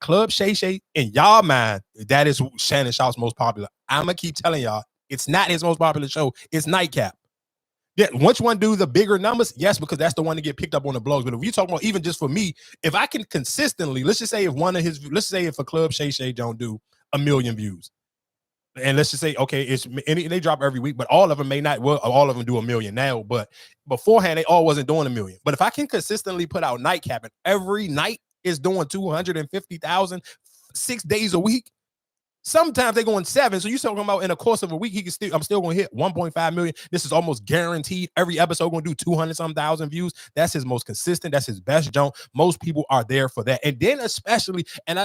Club Shay Shay, in y'all mind, that is Shannon Sharpe's most popular. I'm gonna keep telling y'all, it's not his most popular show. It's Nightcap. Yeah, once one do the bigger numbers, yes, because that's the one to get picked up on the blogs. But if you talk about even just for me, if I can consistently, let's just say if a Club Shay Shay don't do 1 million views, and let's just say, okay, they drop every week, but all of them may not, well, all of them do 1 million now, but beforehand, they all wasn't doing 1 million. But if I can consistently put out Nightcap and every night is doing 250,000, 6 days a week, sometimes they going 7. So you talking about in the course of a week, I'm still going to hit 1.5 million. This is almost guaranteed. Every episode going to do 200-some thousand views. That's his most consistent. That's his best jump. Most people are there for that. And then especially, and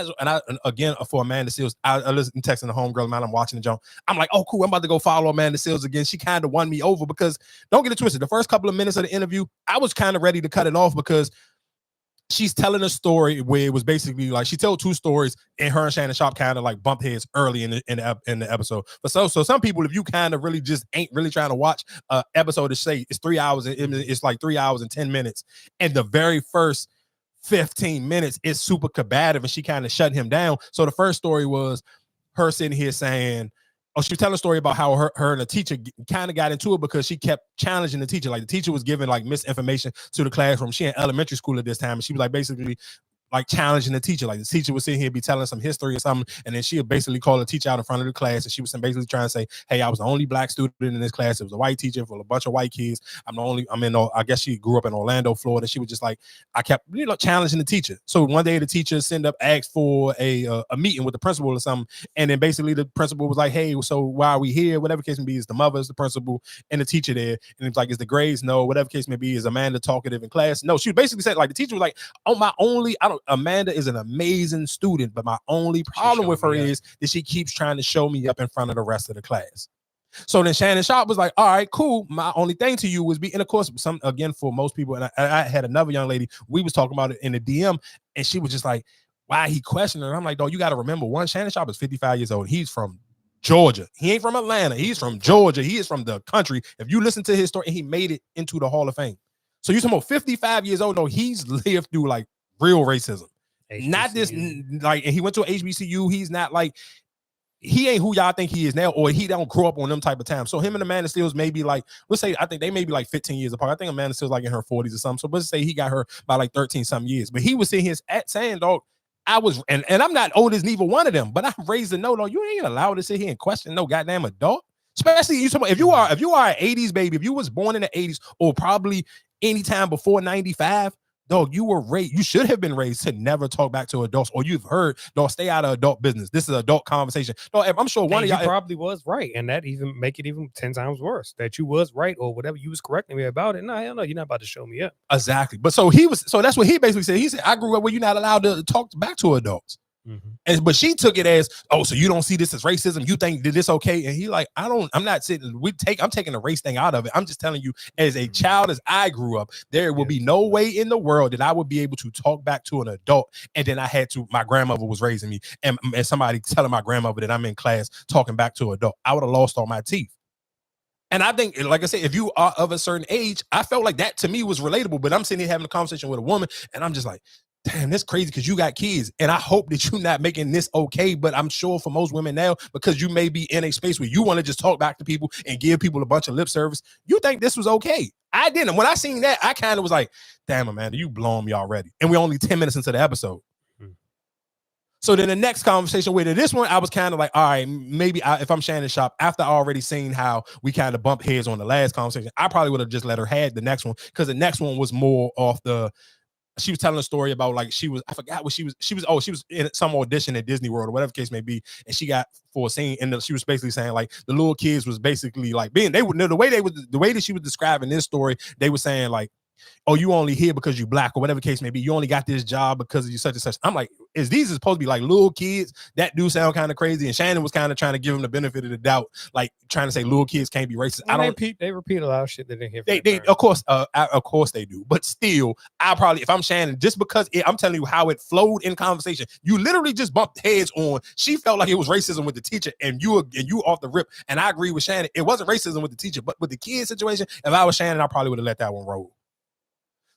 again, for Amanda Seales, I listen texting the homegirl, man, I'm watching the jump. I'm like, oh, cool. I'm about to go follow Amanda Seales again. She kind of won me over because, don't get it twisted, the first couple of minutes of the interview, I was kind of ready to cut it off because she's telling a story where it was basically like she told 2 stories, and her and Shannon Sharpe kind of like bumped heads early in the episode. But so some people, if you kind of really just ain't really trying to watch an episode to say it's 3 hours, it's like 3 hours and 10 minutes, and the very first 15 minutes is super combative, and she kind of shut him down. So the first story was her sitting here saying, she was telling a story about how her and the teacher kind of got into it because she kept challenging the teacher. Like the teacher was giving like misinformation to the classroom. She in elementary school at this time, and she was like basically like challenging the teacher. Like the teacher was sitting here be telling some history or something, and then she would basically call the teacher out in front of the class, and she was basically trying to say, hey, I was the only black student in this class. It was a white teacher for a bunch of white kids. I guess she grew up in Orlando, Florida. She was just like, I kept challenging the teacher. So one day the teacher asked for a meeting with the principal or something, and then basically the principal was like, hey, so why are we here? Whatever case may be, is the mother, is the principal, and the teacher there. And it's like, is the grades? No. Whatever case may be, is Amanda talkative in class? No. She basically said, like, the teacher was like, oh, Amanda is an amazing student, but my only problem with her is that she keeps trying to show me up in front of the rest of the class. So then Shannon Sharpe was like, all right, cool. My only thing to you was and of course, for most people, and I had another young lady, we was talking about it in the DM, and she was just like, why he questioning her? I'm like, dog, you got to remember, Shannon Sharpe is 55 years old. He's from Georgia. He ain't from Atlanta. He's from Georgia. He is from the country. If you listen to his story, he made it into the Hall of Fame. So you're talking about 55 years old, though, he's lived through like real racism. HBCU. Not this, like, and he went to an HBCU. He's not like, he ain't who y'all think he is now, or he don't grow up on them type of time. So him and Amanda Seales may be like, let's say, I think they may be like 15 years apart. I think Amanda Seales like in her 40s or something. So let's say he got her by like 13 something years. But he was sitting here saying, dog, I was, and I'm not old as neither one of them, but I'm raised to know, dog, you ain't allowed to sit here and question no goddamn adult. Especially if you are an 80s baby, if you was born in the 80s or probably anytime before 95, dog, you were raised, you should have been raised to never talk back to adults, or you've heard, dog, stay out of adult business. This is adult conversation. Dog, I'm sure one of y'all probably was right, and that even make it even 10 times worse that you was right or whatever you was correcting me about it. No, hell no, you're not about to show me up. Exactly. But so that's what he basically said. He said, I grew up where you're not allowed to talk back to adults. Mm-hmm. But she took it as, oh, so you don't see this as racism? You think that this okay? And he like, I'm not sitting. I'm taking the race thing out of it. I'm just telling you, as a child, as I grew up, there will be no way in the world that I would be able to talk back to an adult. And then I had to. My grandmother was raising me, and somebody telling my grandmother that I'm in class talking back to an adult, I would have lost all my teeth. And I think, like I said, if you are of a certain age, I felt like that to me was relatable. But I'm sitting here having a conversation with a woman, and I'm just like, damn, that's crazy because you got kids. And I hope that you're not making this okay. But I'm sure for most women now, because you may be in a space where you want to just talk back to people and give people a bunch of lip service, you think this was okay. I didn't. When I seen that, I kind of was like, damn, Amanda, you blowing me already. And we're only 10 minutes into the episode. So then the next conversation with this one, I was kind of like, all right, maybe if I'm Shannon Sharpe, after I already seen how we kind of bumped heads on the last conversation, I probably would have just let her have the next one, because the next one was more off the, she was telling a story about like I forgot what she was in some audition at Disney World or whatever the case may be, and she got for a scene, and she was basically saying like the little kids was basically like the way that she was describing this story, they were saying like, oh, you only here because you black or whatever the case may be. You only got this job because of you such and such. I'm like, these are supposed to be like little kids? That do sound kind of crazy. And Shannon was kind of trying to give him the benefit of the doubt, like trying to say little kids can't be racist. They repeat a lot of shit they didn't hear. They of course they do. But still, I probably, if I'm Shannon, just because I'm telling you how it flowed in conversation, you literally just bumped heads on. She felt like it was racism with the teacher, and you off the rip. And I agree with Shannon. It wasn't racism with the teacher, but with the kid situation, if I was Shannon, I probably would have let that one roll.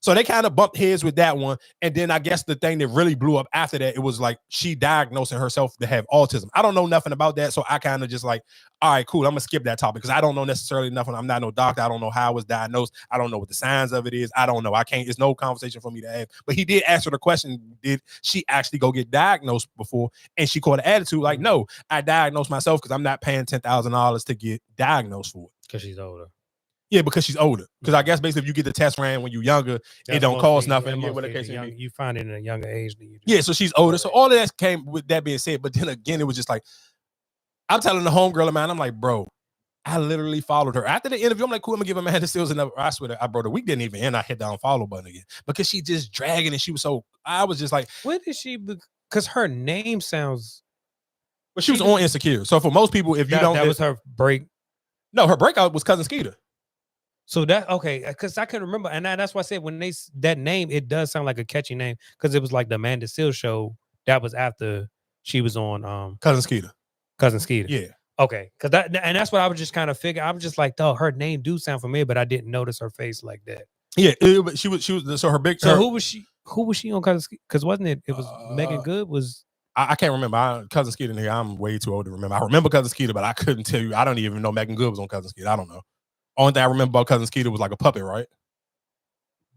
So they kind of bumped heads with that one. And then I guess the thing that really blew up after that, it was like she diagnosing herself to have autism. I don't know nothing about that. So I kind of just like, all right, cool. I'm gonna skip that topic because I don't know necessarily nothing. I'm not no doctor. I don't know how it was diagnosed. I don't know what the signs of it is. I don't know. I can't, it's no conversation for me to have. But he did ask her the question, did she actually go get diagnosed before? And she caught an attitude like, no, I diagnosed myself because I'm not paying $10,000 to get diagnosed for it. Because she's older. Yeah, because she's older. Because I guess basically if you get the test ran when you're younger, it don't cost nothing. Yeah, what the case you find it in a younger age than you do. Yeah, so she's older. So all of that came with that being said. But then again, it was just like, I'm telling the homegirl of mine, I'm like, bro, I literally followed her. After the interview, I'm like, cool, I'm gonna give Amanda Seals another. I swear to, bro, the week didn't even end. I hit down follow button again. Because she just dragging and she was so, I was just like. What did she, because her name sounds. But she was on Insecure. So for most people, if you don't. That was her break. No, her breakout was Cousin Skeeter. So that, okay, because I can remember, and that's why I said when that name, it does sound like a catchy name because it was like the Amanda Seales show that was after she was on Cousin Skeeter. Cousin Skeeter. Yeah. Okay, because that's what I was just kind of figuring. I was just like, oh, her name do sound familiar, but I didn't notice her face like that. Yeah, she was so her big. So who was she on Cousin Skeeter? Because wasn't it was Megan Good was. I can't remember. Cousin Skeeter here. I'm way too old to remember. I remember Cousin Skeeter, but I couldn't tell you. I don't even know Megan Good was on Cousin Skeeter. I don't know. Only thing I remember about Cousin Skeeter was like a puppet, right?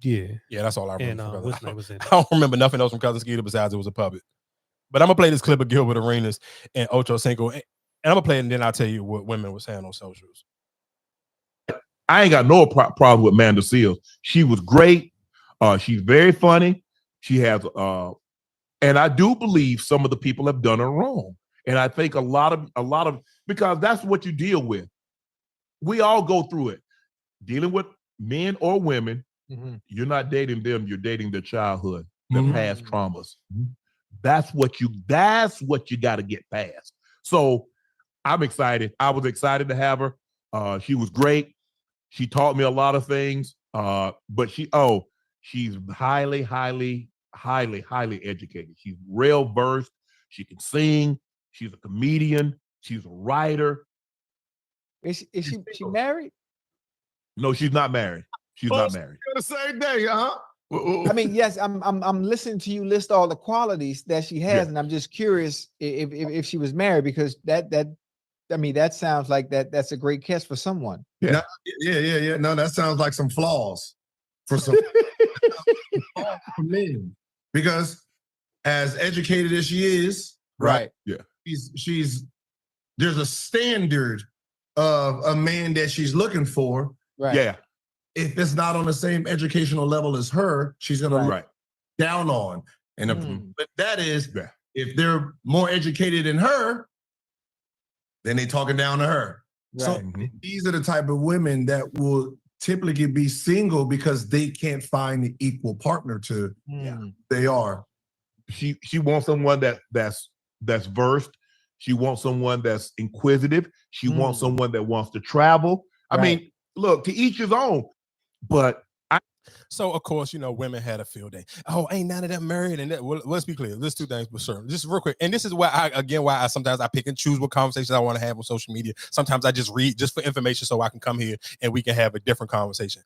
Yeah. Yeah, that's all I remember. And what's name was in I don't remember nothing else from Cousin Skeeter besides it was a puppet. But I'm gonna play this clip of Gilbert Arenas and Ocho Cinco, and I'm gonna play it, and then I'll tell you what women were saying on socials. I ain't got no problem with Amanda Seales. She was great. She's very funny. She has, and I do believe some of the people have done her wrong. And I think a lot of because that's what you deal with. We all go through it. Dealing with men or women, you're not dating them, you're dating their childhood, their past traumas. That's what you got to get past. So I'm excited. I was excited to have her. She was great. She taught me a lot of things. But she's highly educated. She's real versed. She can sing. She's a comedian. She's a writer. Is she married? No, she's not married. She's not married. The same day, huh? I mean, yes, I'm listening to you list all the qualities that she has, and I'm just curious if she was married, because that sounds like that's a great catch for someone. Yeah. No, that sounds like some flaws for some for men, because as educated as she is, right? Yeah, she's there's a standard of a man that she's looking for. Right. Yeah. If it's not on the same educational level as her, she's gonna look down on. And but that is, if they're more educated than her, then they talking down to her. Right. So these are the type of women that will typically be single because they can't find the equal partner to they are. She wants someone that's versed. She wants someone that's inquisitive. She wants someone that wants to travel. I mean, look, to each his own. But so of course, women had a field day. Oh, ain't none of them married. And well, let's be clear. There's two things for sure. Just real quick. And this is why I sometimes I pick and choose what conversations I want to have on social media. Sometimes I just read just for information so I can come here and we can have a different conversation.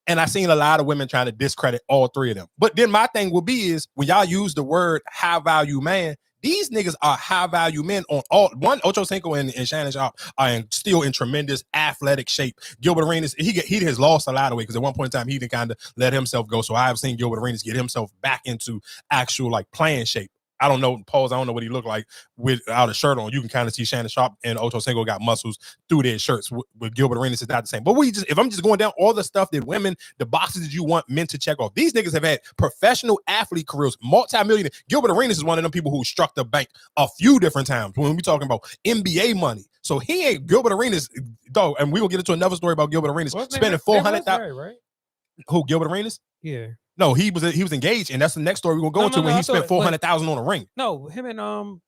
And I've seen a lot of women trying to discredit all three of them. But then my thing will be is when y'all use the word high value man, these niggas are high value men on all one. Ocho Cinco and Shannon Sharpe are still in tremendous athletic shape. Gilbert Arenas, he has lost a lot of weight because at one point in time he did kind of let himself go. So I've seen Gilbert Arenas get himself back into actual like playing shape. I don't know, Pauls. I don't know what he looked like without a shirt on. You can kind of see Shannon Sharpe and Ocho Cinco got muscles through their shirts. With Gilbert Arenas, it's not the same. But if I'm just going down all the stuff that women, the boxes that you want men to check off, these niggas have had professional athlete careers, multi-millionaire. Gilbert Arenas is one of them people who struck the bank a few different times when we talking about NBA money. So he ain't Gilbert Arenas, dog. And we will get into another story about Gilbert Arenas spending $400,000. Right? Who, Gilbert Arenas? Yeah. No, he was engaged, and that's the next story we're gonna go into when he spent $400,000 on a ring. No, him and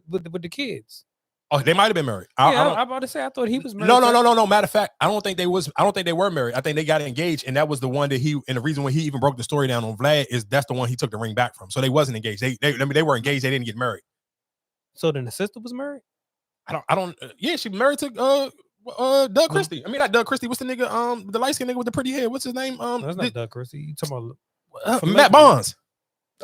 with the kids. Oh, they might have been married. I'm about to say I thought he was married. No. Matter of fact, I don't think they were married. I think they got engaged, and that was the one that and the reason why he even broke the story down on Vlad is that's the one he took the ring back from. So they wasn't engaged. They were engaged. They didn't get married. So then the sister was married. Yeah, she married to Doug Christie. I mean, not Doug Christie. What's the nigga? The light skinned nigga with the pretty hair. What's his name? No, that's not Doug Christie. You talking about Matt Barnes.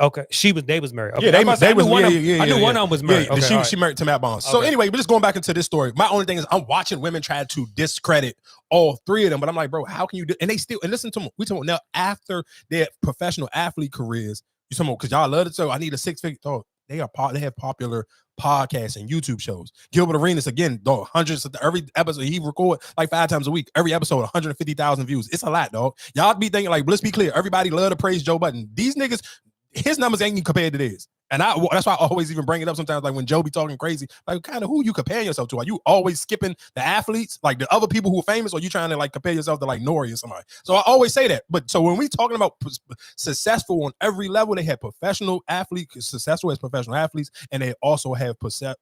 Okay, they was married. Okay. Yeah, they was. I knew one of them was married. Yeah, Okay, she married to Matt Barnes. So anyway, but just going back into this story, my only thing is I'm watching women try to discredit all three of them, but I'm like, bro, how can you do? And they still and listen to them. We talking now after their professional athlete careers. You talking because y'all love it. So I need a 6-figure. Oh, they have popular podcasts and YouTube shows. Gilbert Arenas again, dog, hundreds of every episode he record like 5 times a week. Every episode 150,000 views. It's a lot, dog. Y'all be thinking like, let's be clear. Everybody love to praise Joe Budden. These niggas. His numbers ain't even compared to theirs. And that's why I always even bring it up sometimes, like when Joe be talking crazy, like kind of who you comparing yourself to? Are you always skipping the athletes, like the other people who are famous, or you trying to like compare yourself to like Nori or somebody? So I always say that. But so when we talking about successful on every level, they have professional athletes, successful as professional athletes, and they also have professional.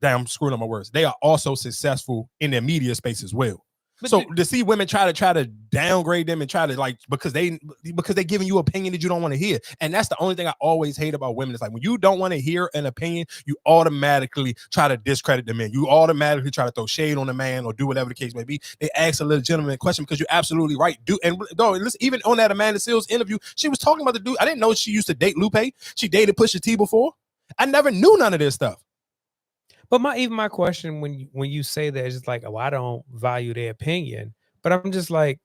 Damn, I'm screwing up my words. They are also successful in their media space as well. But so to see women try to downgrade them and try to like because they giving you opinion that you don't want to hear, and that's the only thing I always hate about women. It's like when you don't want to hear an opinion, you automatically try to discredit the man. You automatically try to throw shade on the man or do whatever the case may be. They ask a legitimate question because you're absolutely right. Listen, even on that Amanda Seales interview, she was talking about the dude. I didn't know she used to date Lupe. She dated Pusha T before. I never knew none of this stuff. But my question when you say that is just like, oh, I don't value their opinion, but I'm just like,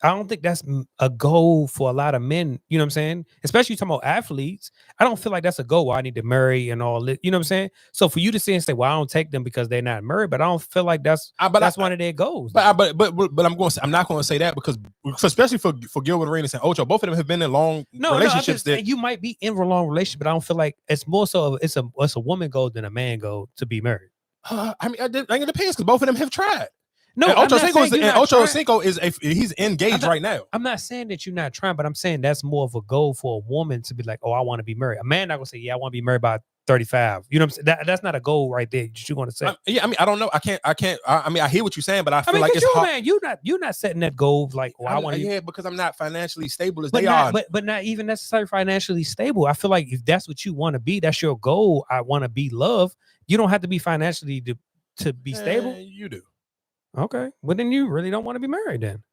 I don't think that's a goal for a lot of men. You know what I'm saying? Especially talking about athletes. I don't feel like that's a goal where I need to marry and all this. You know what I'm saying? So for you to say and say, well, I don't take them because they're not married, but I don't feel like that's one of their goals. But I'm not going to say that because especially for Gilbert Arenas and Ocho, both of them have been in long relationships. You might be in a long relationship, but I don't feel like it's more so it's a woman goal than a man goal to be married. I mean, it depends because both of them have tried. No, and Ocho Cinco he's engaged right now. I'm not saying that you're not trying, but I'm saying that's more of a goal for a woman to be like, oh, I want to be married. A man not gonna say, yeah, I want to be married by 35. You know what I'm saying? That's not a goal right there. You want to say? I don't know. I can't. I hear what you're saying, but I feel like it's hard. Man, you're not setting that goal like, oh, I want to. Yeah, because I'm not financially stable as they are. But not even necessarily financially stable. I feel like if that's what you want to be, that's your goal. I want to be loved. You don't have to be financially to be stable. You do. Okay. Well, then you really don't want to be married then.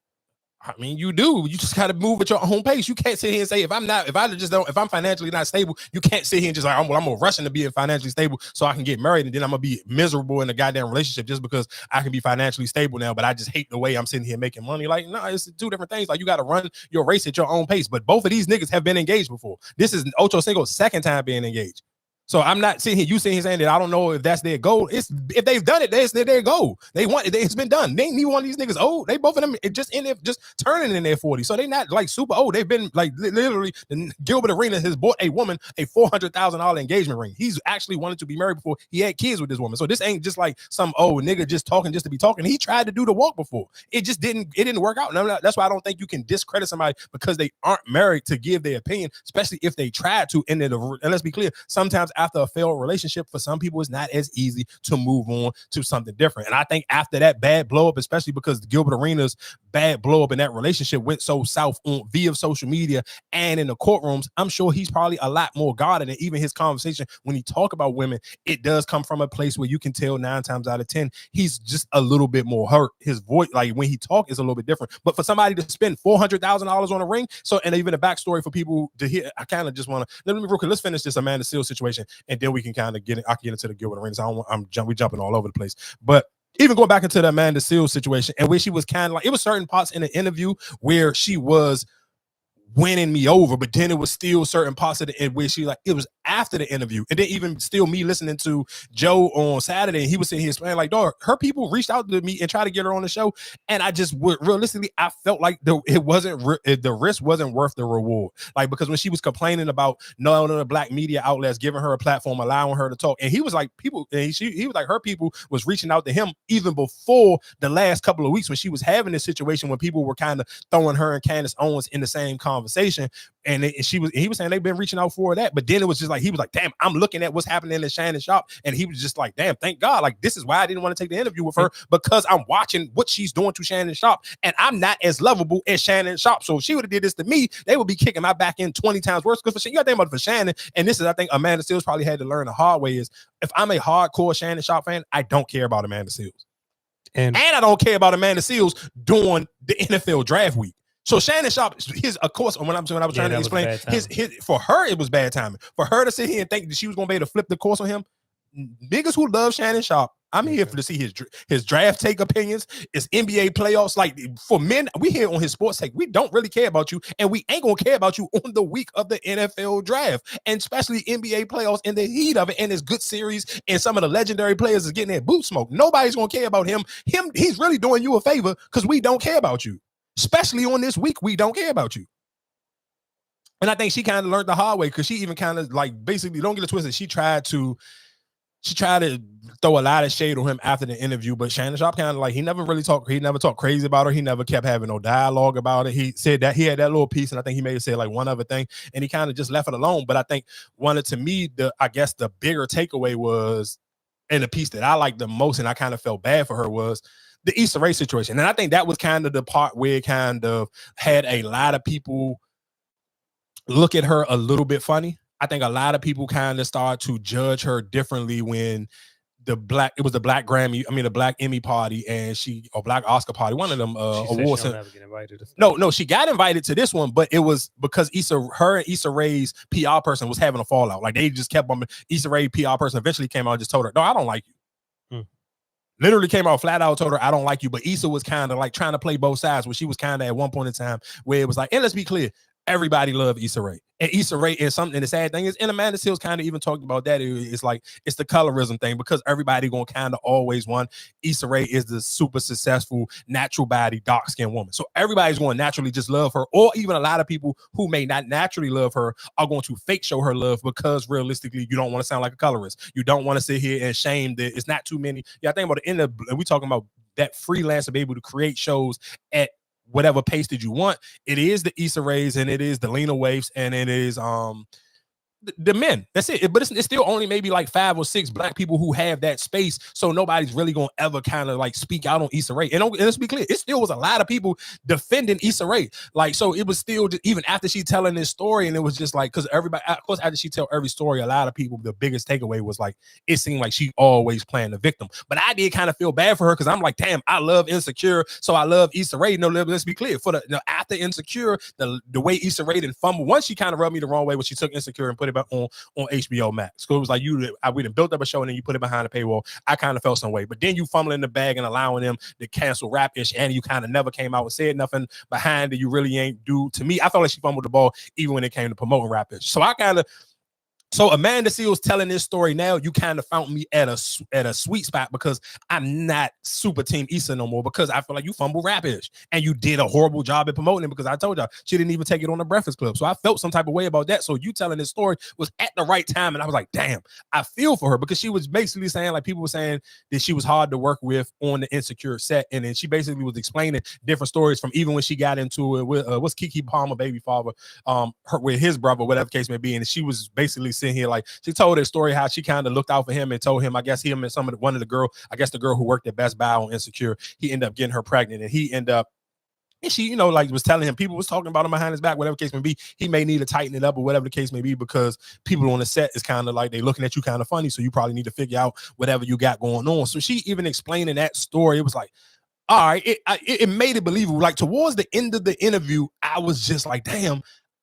I mean, you do. You just got to move at your own pace. You can't sit here and say, if I'm financially not stable, you can't sit here and just like, I'm gonna rush into being financially stable so I can get married. And then I'm gonna be miserable in a goddamn relationship just because I can be financially stable now, but I just hate the way I'm sitting here making money. Like, no, it's two different things. Like, you got to run your race at your own pace. But both of these niggas have been engaged before. This is Ocho Cinco's second time being engaged. So I'm not sitting here, you sitting here saying that I don't know if that's their goal. If they've done it, that's their goal. It's been done. They ain't neither one of these niggas old. They both of them just turning in their 40s. So they not like super old. They've been like literally. Gilbert Arenas has bought a woman a $400,000 engagement ring. He's actually wanted to be married before he had kids with this woman. So this ain't just like some old nigga just talking just to be talking. He tried to do the walk before. It didn't work out. And that's why I don't think you can discredit somebody because they aren't married to give their opinion, especially if they tried to. And let's be clear, sometimes after a failed relationship, for some people, it's not as easy to move on to something different. And I think after that bad blow up, especially because Gilbert Arenas' bad blow up in that relationship went so south via social media and in the courtrooms, I'm sure he's probably a lot more guarded. And even his conversation when he talk about women, it does come from a place where you can tell 9 times out of 10 he's just a little bit more hurt. His voice, like when he talk, is a little bit different. But for somebody to spend $400,000 on a ring, so and even a backstory for people to hear, I kind of just want to let's finish this Amanda Seales situation, and then we can kind of I can get into the Gilbert Arenas. We jumping all over the place, but even going back into the Amanda Seales situation, and where she was kind of like, it was certain parts in the interview where she was winning me over, but then it was still certain parts of the end where she like, it was after the interview, and then even still me listening to Joe on Saturday, and he was sitting here explaining like, dog, her people reached out to me and tried to get her on the show, and I just would realistically, I felt like the risk wasn't worth the reward, like because when she was complaining about none of the black media outlets giving her a platform, allowing her to talk, and he was like, people, and he was like, her people was reaching out to him even before the last couple of weeks when she was having this situation when people were kind of throwing her and Candace Owens in the same conversation, and he was saying they've been reaching out for that, but then it was just like, he was like, damn, I'm looking at what's happening in Shannon Sharpe, and he was just like, damn, thank God, like this is why I didn't want to take the interview with her, because I'm watching what she's doing to Shannon Sharpe, and I'm not as lovable as Shannon Sharpe. So if she would have did this to me, they would be kicking my back in 20 times worse. Because you got to think about it for Shannon, and this is, I think Amanda Seales probably had to learn the hard way, is if I'm a hardcore Shannon Sharpe fan, I don't care about Amanda Seales. And I don't care about Amanda Seales during the NFL draft week. So Shannon Sharpe, of course, when I was trying to explain, his for her it was bad timing. For her to sit here and think that she was gonna be able to flip the course on him, niggas who love Shannon Sharpe, I'm here to see his draft take opinions, his NBA playoffs. Like for men, we here on his sports take. We don't really care about you, and we ain't gonna care about you on the week of the NFL draft, and especially NBA playoffs in the heat of it. And it's good series, and some of the legendary players is getting their boot smoked. Nobody's gonna care about him. He's really doing you a favor because we don't care about you. Especially on this week, we don't care about you. And I think she kind of learned the hard way because she even kind of like basically, don't get it twisted, she tried to throw a lot of shade on him after the interview, but Shannon Sharpe kind of like he never talked crazy about her. He never kept having no dialogue about it. He said that he had that little piece, and I think he may have said like one other thing, and he kind of just left it alone. But I think to me, I guess the bigger takeaway was, and the piece that I liked the most, and I kind of felt bad for her, was the Issa Rae situation. And I think that was kind of the part where it kind of had a lot of people look at her a little bit funny. I think a lot of people kind of started to judge her differently when the Black Emmy party and Black Oscar party, one of them awards. No, she got invited to this one, but it was because her and Issa Rae's PR person was having a fallout. Like they just kept on. Issa Rae PR person eventually came out and just told her, "No, I don't like you." Literally came out flat out, told her, "I don't like you." But Issa was kind of like trying to play both sides, where she was kind of at one point in time where it was like, and let's be clear, everybody loved Issa Rae. And Issa Rae is something, and the sad thing is, and Amanda Seales kind of even talked about that. It's like, it's the colorism thing, because everybody gonna kind of always want Issa Rae is the super successful, natural body, dark-skinned woman. So everybody's going to naturally just love her, or even a lot of people who may not naturally love her are going to fake show her love because realistically, you don't want to sound like a colorist. You don't want to sit here and shame that it's not too many. Yeah, I think about the end of, and we talking about that freelance to be able to create shows at whatever pace that you want. It is the Issa Raes, and it is the Lena Waithes, and it is the men. That's it. But it's still only maybe like 5 or 6 Black people who have that space. So nobody's really gonna ever kind of like speak out on Issa Rae. And let's be clear, it still was a lot of people defending Issa Rae. Like, so it was still just, even after she telling this story, and it was just like, because everybody, of course, after she tell every story, a lot of people, the biggest takeaway was like, it seemed like she always playing the victim. But I did kind of feel bad for her, because I'm like, damn, I love Insecure, so I love Issa Rae. No, let's be clear, for after Insecure, the way Issa Rae didn't fumble, once she kind of rubbed me the wrong way when she took Insecure and put it back on HBO Max. So it was like, we done built up a show and then you put it behind the paywall. I kind of felt some way, but then you fumbling the bag and allowing them to cancel Rap-ish, and you kind of never came out and said nothing behind it. You really ain't do. To me, I felt like she fumbled the ball even when it came to promoting Rap-ish. So Amanda Seales telling this story now, you kind of found me at a sweet spot, because I'm not super team Issa no more, because I feel like you fumbled Rap-ish and you did a horrible job at promoting it, because I told y'all she didn't even take it on the Breakfast Club. So I felt some type of way about that. So you telling this story was at the right time, and I was like, damn, I feel for her, because she was basically saying, like, people were saying that she was hard to work with on the Insecure set, and then she basically was explaining different stories from even when she got into it with what's Keke Palmer, baby father, with his brother, whatever case may be, and she was basically sitting here, like, she told her story how she kind of looked out for him and told him, I guess him and the girl who worked at Best Buy on Insecure, he ended up getting her pregnant, and he ended up, and she, like, was telling him, people was talking about him behind his back, whatever the case may be, he may need to tighten it up or whatever the case may be, because people on the set is kind of like, they looking at you kind of funny, so you probably need to figure out whatever you got going on. So she even explaining that story, it was like, all right, it made it believable. Like, towards the end of the interview, I was just like, damn,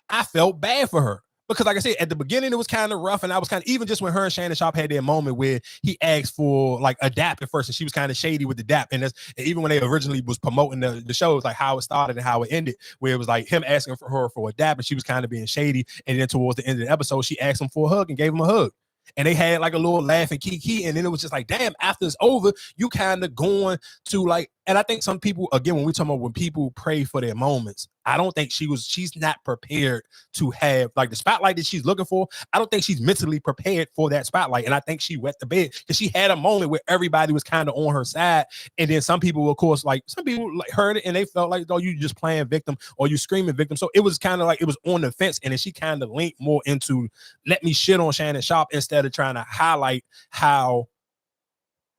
I felt bad for her. Because, like I said, at the beginning, it was kind of rough, and I was kind of, even just when her and Shannon Sharpe had their moment where he asked for, like, a dap at first, and she was kind of shady with the dap, and even when they originally was promoting the show, it was like how it started and how it ended, where it was like him asking for her for a dap, and she was kind of being shady, and then towards the end of the episode, she asked him for a hug and gave him a hug. And they had like a little laugh and kiki, and then it was just like, damn, after it's over, you kind of going to like, and I think some people, again, when we talk about when people pray for their moments, I don't think she's not prepared to have like the spotlight that she's looking for. I don't think she's mentally prepared for that spotlight. And I think she wet the bed, because she had a moment where everybody was kind of on her side. And then some people, of course, like some people like heard it and they felt like, oh, you just playing victim or you screaming victim. So it was kind of like, it was on the fence. And then she kind of linked more into, let me shit on Shannon Sharpe instead of trying to highlight how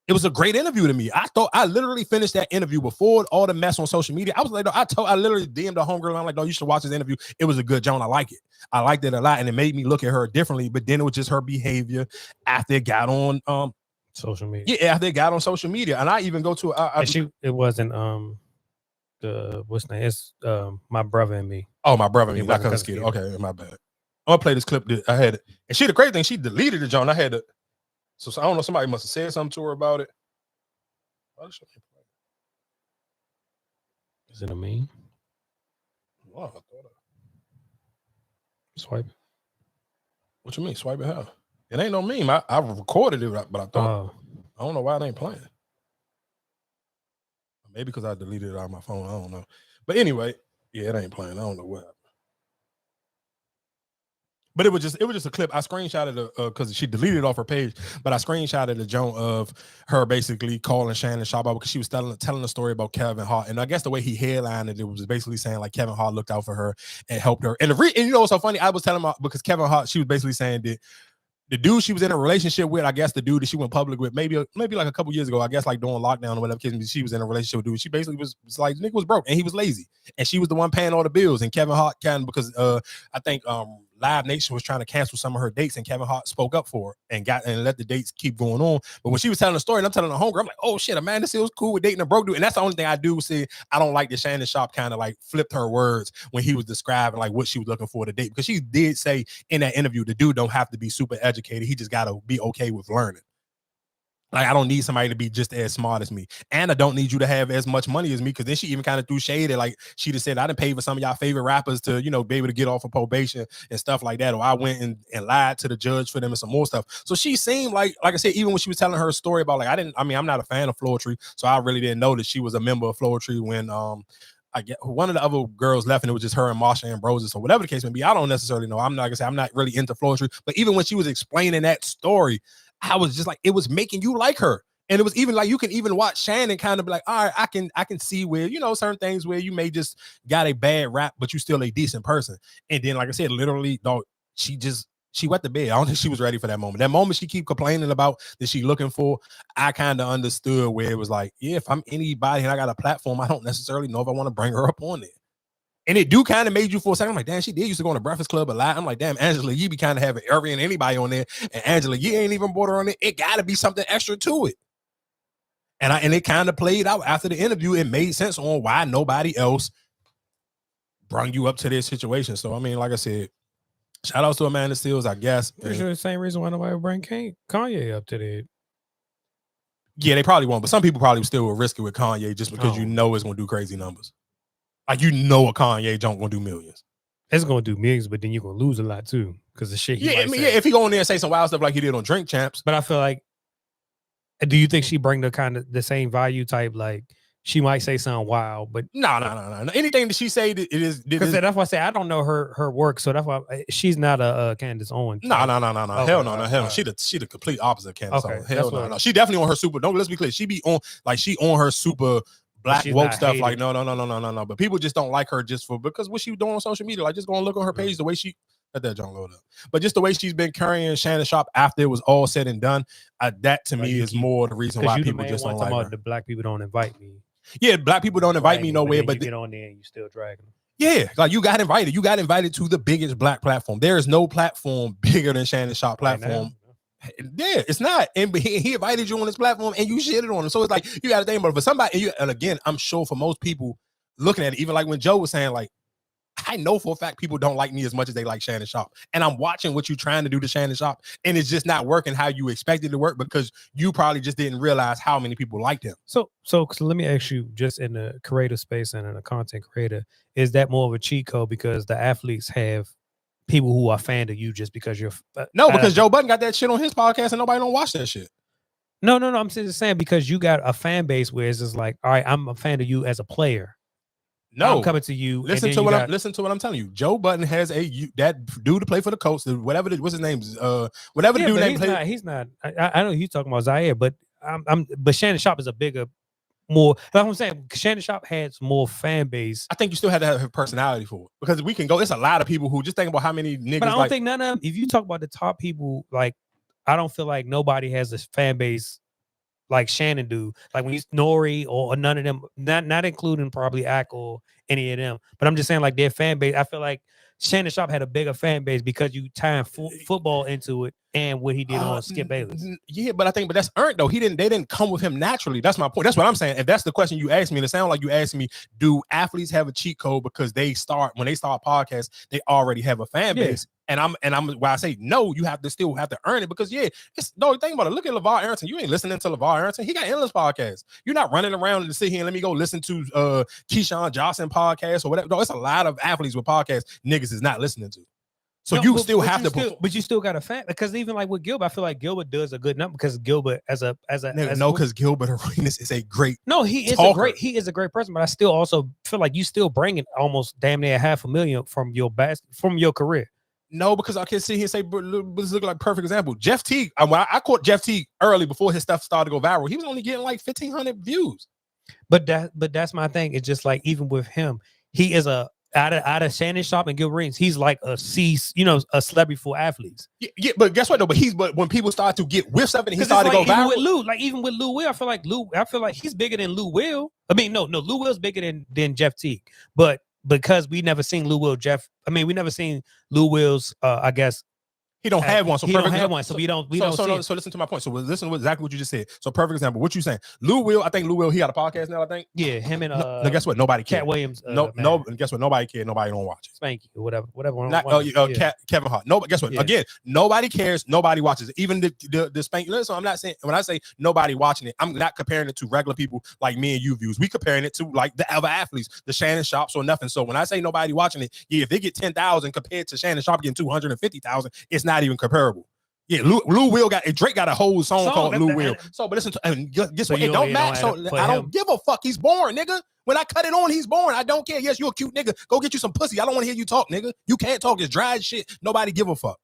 it was a great interview to me. I literally finished that interview before all the mess on social media. I was like, I literally DM'd the homegirl. I'm like, no, you should watch this interview. It was a good joint. I like it. I liked it a lot, and it made me look at her differently. But then it was just her behavior after it got on social media. Yeah, after it got on social media, and I even go to it wasn't what's name? It's My Brother and Me. Oh, My Brother and Your Me, not brother, Cousin Cousin Skeeter. Okay, my bad. I'm gonna play this clip that I had it. And she the crazy thing, she deleted the joint. I had it. So I don't know, somebody must have said something to her about it. Is it a meme? Oh, I thought Swipe. What you mean? Swipe it how? It ain't no meme. I recorded it, but I thought I don't know why it ain't playing. Maybe because I deleted it out of my phone. I don't know. But anyway, yeah, it ain't playing. I don't know what happened. But it was just a clip. I screenshotted it because she deleted it off her page. But I screenshotted the joint of her basically calling Shannon Sharpe because she was telling a story about Kevin Hart. And I guess the way he headlined it was basically saying like Kevin Hart looked out for her and helped her. And you know what's so funny? I was telling her because Kevin Hart, she was basically saying that the dude she was in a relationship with, I guess the dude that she went public with, maybe like a couple years ago, I guess like during lockdown or whatever, she was in a relationship with dude. She basically was like, nigga was broke and he was lazy. And she was the one paying all the bills. And Kevin Hart because I think Live Nation was trying to cancel some of her dates and Kevin Hart spoke up for her and let the dates keep going on. But when she was telling the story and I'm telling the homegirl, I'm like, oh shit, Amanda Seales cool with dating a broke dude. And that's the only thing I do see. I don't like that Shannon Sharpe kind of like flipped her words when he was describing like what she was looking for to date, because she did say in that interview, the dude don't have to be super educated. He just got to be okay with learning. Like, I don't need somebody to be just as smart as me. And I don't need you to have as much money as me, because then she even kind of threw shade at, like, she just said, I done paid for some of y'all favorite rappers to, you know, be able to get off of probation and stuff like that. Or I went and lied to the judge for them and some more stuff. So she seemed like I said, even when she was telling her story about, like, I'm not a fan of Floetry, so I really didn't know that she was a member of Floetry when, I get one of the other girls left and it was just her and Marsha Ambrosius or whatever the case may be. I don't necessarily know. I'm not really into Floetry, but even when she was explaining that story, I was just like, it was making you like her. And it was even like, you can even watch Shannon kind of be like, all right, I can see where, you know, certain things where you may just got a bad rap, but you still a decent person. And then, like I said, literally, dog, she wet the bed. I don't think she was ready for that moment. That moment she keep complaining about that she looking for, I kind of understood where it was like, yeah, if I'm anybody and I got a platform, I don't necessarily know if I want to bring her up on it. And it do kind of made you for a second. I'm like, damn, she did used to go on the Breakfast Club a lot. I'm like, damn, Angela, you be kind of having every and anybody on there. And Angela, you ain't even brought her on it. It got to be something extra to it. And it kind of played out after the interview. It made sense on why nobody else brought you up to this situation. So, I mean, like I said, shout out to Amanda Seales, I guess. Pretty sure the same reason why nobody would bring Kanye up to that. Yeah, they probably won't. But some people probably still will risk it with Kanye just because you know it's going to do crazy numbers. Like, you know a Kanye junk going to do millions. It's going to do millions, but then you're going to lose a lot too because the shit he might say. If he go in there and say some wild stuff like he did on Drink Champs. But I feel like, do you think she bring the kind of the same value type? Like, she might say something wild, but no. Anything that she say, it is because that's why I say I don't know her work, so that's why she's not a Candace Owens. No. Okay, hell no. She the complete opposite of Candace Owens. Hell no. She definitely on her super. Let's be clear. She be on she on her super black woke stuff. Hated. Like no. But people just don't like her because what she doing on social media. Like, just go and look on her page, the way she. Let that John load up. But just the way she's been carrying Shannon Sharpe after it was all said and done, that to me is more the reason why people just don't like her. The black people don't invite me. Yeah, black people don't invite me nowhere, but you get on there and you still dragging them. Yeah, like you got invited. You got invited to the biggest black platform. There is no platform bigger than Shannon Sharpe platform. Yeah, it's not. And he invited you on this platform and you shitted on him. So it's like, you got to think about it. For somebody, and again, I'm sure for most people looking at it, even like when Joe was saying, like, I know for a fact people don't like me as much as they like Shannon Sharpe. And I'm watching what you're trying to do to Shannon Sharpe, and it's just not working how you expected it to work because you probably just didn't realize how many people liked him. So let me ask you, just in the creative space and in a content creator, is that more of a cheat code because the athletes have people who are fan of you just because you're no, because Joe Budden got that shit on his podcast and nobody don't watch that shit. No, I'm just saying because you got a fan base where it's just like, all right, I'm a fan of you as a player. No, I'm coming to you. Listen to what I'm telling you. Joe Budden has that dude to play for the Colts. Whatever what's his name? Whatever the dude name. He's not. I know he's talking about Zaire, but but Shannon Sharpe is a bigger, more. Like I'm saying, Shannon Sharpe has more fan base. I think you still have to have a personality for it because we can go. It's a lot of people who just think about how many niggas. But I don't think none of them. If you talk about the top people, like I don't feel like nobody has a fan base like Shannon do, like when he's Nori or none of them, not including probably Ack or any of them. But I'm just saying, like their fan base, I feel like Shannon Sharpe had a bigger fan base because you tied football into it and what he did on Skip Bayless. Yeah, but I think, but that's earned though. They didn't come with him naturally. That's my point. That's what I'm saying. If that's the question you asked me, and it sounds like you asked me, do athletes have a cheat code because when they start podcasts, they already have a fan base? And I'm why I say no, you still have to earn it because it's no thing about it. Look at LeVar Arrington. You ain't listening to LeVar Arrington. He got endless podcasts. You're not running around and sit here and let me go listen to Keyshawn Johnson podcast or whatever. No, it's a lot of athletes with podcasts niggas is not listening to. So you still have to, but you still got a fan because even like with Gilbert, I feel like Gilbert does a good number because Gilbert because Gilbert Arenas is a great. No, he is a great person, but I still also feel like you still bringing almost damn near $500,000 from your career. No, because I can sit here and say, this look like a perfect example. Jeff Teague, when I caught Jeff Teague early before his stuff started to go viral, he was only getting like 1,500 views. But that's my thing. It's just like even with him, he is out of Shannon Sharpe and Gilbert Arenas, he's like a celebrity for athletes. Yeah, but guess what though? But when people start to get whiffs of it, and he started to go viral. Even with Lou Will, I feel like he's bigger than Lou Will. I mean, no, Lou Will's bigger than Jeff Teague, but because we never seen Lou never seen Lou Will's I guess he don't have one. So he don't have one. So we don't so listen to my point. So listen to exactly what you just said. So perfect example. What you saying? Lou Will, he got a podcast now, I think. Yeah, him and no, guess what? Nobody cared. Cat Williams. No, guess what? Nobody cared. Nobody don't watch it. Thank you. Whatever. Kevin Hart. No, but guess what? Yeah. Again, nobody cares. Nobody watches it. Even the Spank. So I'm not saying when I say nobody watching it, I'm not comparing it to regular people like me and you views. We comparing it to like the other athletes, the Shannon Sharpes or nothing. So when I say nobody watching it, if they get 10,000 compared to Shannon Sharpe getting 250,000, it's not even comparable. Yeah, Lou Will Drake got a whole song called Lou Will. So, but listen to, and guess what? It don't match. So I don't give a fuck. He's born, nigga. When I cut it on, he's born. I don't care. Yes, you're a cute nigga. Go get you some pussy. I don't want to hear you talk, nigga. You can't talk. It's dry as shit. Nobody give a fuck.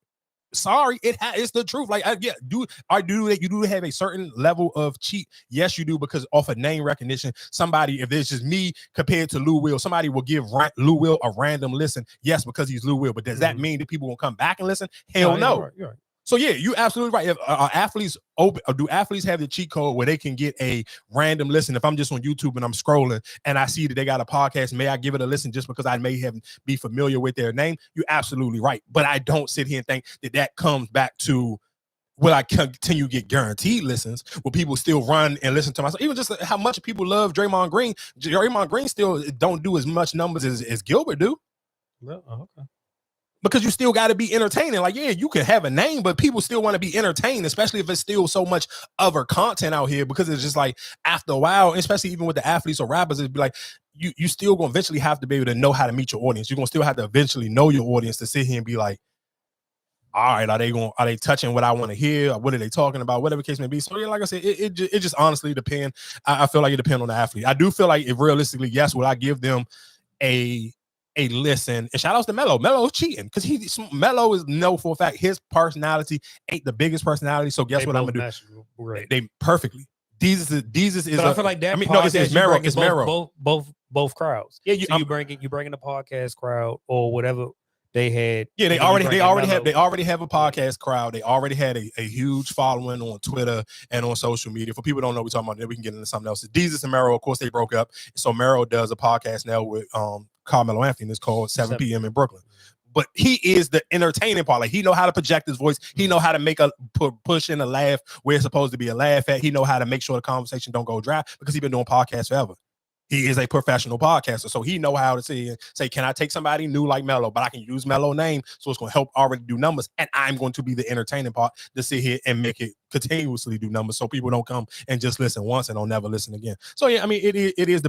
Sorry, it's the truth. Like, you do have a certain level of cheat. Yes, you do, because off of name recognition, somebody, if it's just me compared to Lou Will, somebody will give Lou Will a random listen. Yes, because he's Lou Will. But does that mean that people will come back and listen? Hell no. You're right. So yeah, you absolutely right. If athletes open, or do athletes have the cheat code where they can get a random listen? If I'm just on YouTube and I'm scrolling and I see that they got a podcast, may I give it a listen just because I may be familiar with their name? You're absolutely right. But I don't sit here and think that comes back to, will I continue to get guaranteed listens? Will people still run and listen to myself? Even just how much people love Draymond Green. Draymond Green still don't do as much numbers as Gilbert do. Well, okay. Because you still got to be entertaining. Like, yeah, you can have a name, but people still want to be entertained, especially if it's still so much other content out here. Because it's just like, after a while, especially even with the athletes or rappers, it'd be like, you still going to eventually have to be able to know how to meet your audience. You're going to still have to eventually know your audience to sit here and be like, all right, are they touching what I want to hear? Or what are they talking about? Whatever the case may be. So yeah, like I said, it just honestly depends. I feel like it depends on the athlete. I do feel like if realistically, yes, will I give them a listen? And shout outs to Melo. Melo's cheating because Melo is known for a fact his personality ain't the biggest personality. So guess what I'm gonna do? Right. They perfectly. Jesus is. But I feel like that. I mean, no, it's Mero. It's Mero. Both crowds. Yeah, you bringing the podcast crowd or whatever they had. Yeah, they already have a podcast crowd. They already had a huge following on Twitter and on social media. For people who don't know what we're talking about, then we can get into something else. Jesus and Mero, of course, they broke up. So Mero does a podcast now with Carmelo Anthony. It's called 7 p.m. in Brooklyn. But he is the entertaining part. Like, he know how to project his voice. He know how to make a push in a laugh where it's supposed to be a laugh at. He know how to make sure the conversation don't go dry because he's been doing podcasts forever. He is a professional podcaster, so he know how to say, can I take somebody new like Melo, but I can use Melo name, so it's going to help already do numbers, and I'm going to be the entertaining part to sit here and make it continuously do numbers, so people don't come and just listen once and don't never listen again. So yeah, I mean, it is the